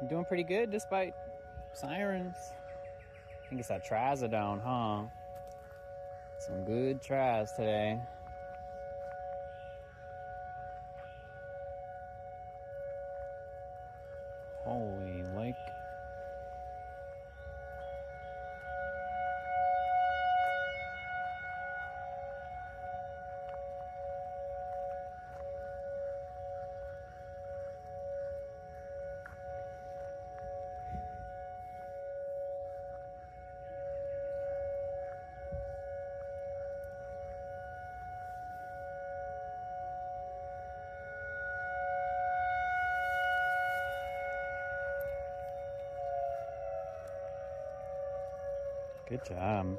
I'm doing pretty good despite sirens. I think it's that trazodone, huh? Some good tries today. Holy lake. Good job.